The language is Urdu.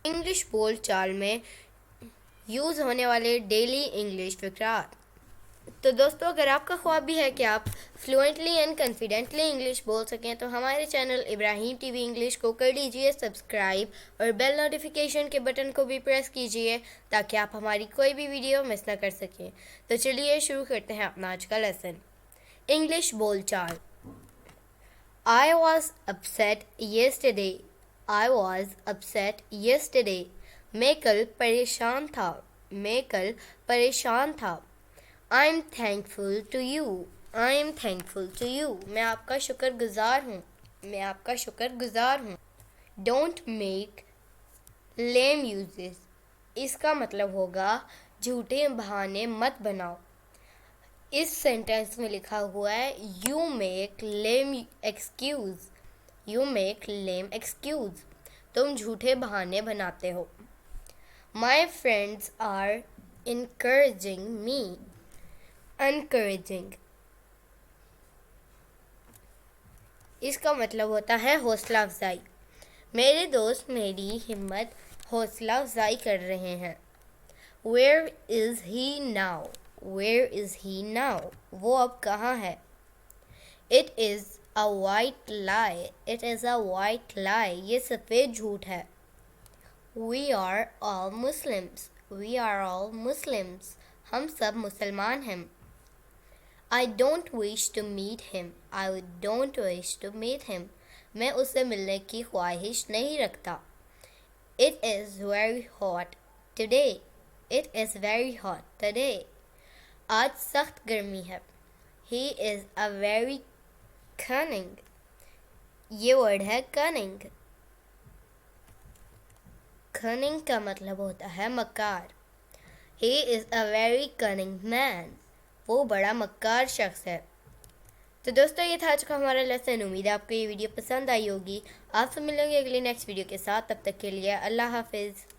انگلش بول چال میں یوز ہونے والے ڈیلی انگلش فقرات۔ تو دوستو، اگر آپ کا خواب بھی ہے کہ آپ فلوئنٹلی اینڈ کانفیڈنٹلی انگلش بول سکیں تو ہمارے چینل ابراہیم ٹی وی انگلش کو کر لیجئے سبسکرائب اور بیل نوٹیفیکیشن کے بٹن کو بھی پریس کیجئے تاکہ آپ ہماری کوئی بھی ویڈیو مس نہ کر سکیں۔ تو چلیے شروع کرتے ہیں اپنا آج کا لیسن۔ انگلش بول چال۔ I was upset yesterday. I was upset yesterday. میں کل پریشان تھا. میں کل پریشان تھا. I'm thankful to you. I'm thankful to you. میں آپ کا شکر گزار ہوں. میں آپ کا شکر گزار ہوں. Don't make lame uses. اس کا مطلب ہوگا جھوٹے بہانے مت بناؤ۔ اس سینٹینس میں لکھا ہوا ہے you make lame excuse. You make lame excuses, تم جھوٹے بہانے بناتے ہو۔ My friends are encouraging me. Encouraging, اس کا مطلب ہوتا ہے حوصلہ افزائی۔ میرے دوست میری ہمت حوصلہ افزائی کر رہے ہیں۔ Where is he now? Where is he now? وہ اب کہاں ہے؟ It is a white lie. It is a white lie. یہ سفید جھوٹ ہے۔ We are all Muslims. We are all Muslims. ہم سب مسلمان ہیں۔ I don't wish to meet him. I don't wish to meet him. میں اس سے ملنے کی خواہش نہیں رکھتا۔ It is very hot today. It is very hot today. آج سخت گرمی ہے۔ He is a very cunning. یہ ورڈ ہے cunning. cunning کا مطلب ہوتا ہے مکار۔ He is a very cunning man. وہ بڑا مکار شخص ہے۔ تو دوستو، یہ تھا آج کا ہمارا لیسن۔ امید ہے آپ کو یہ ویڈیو پسند آئی ہوگی۔ آپ سے ملیں گے اگلی نیکسٹ ویڈیو کے ساتھ۔ تب تک کے لیے اللہ حافظ۔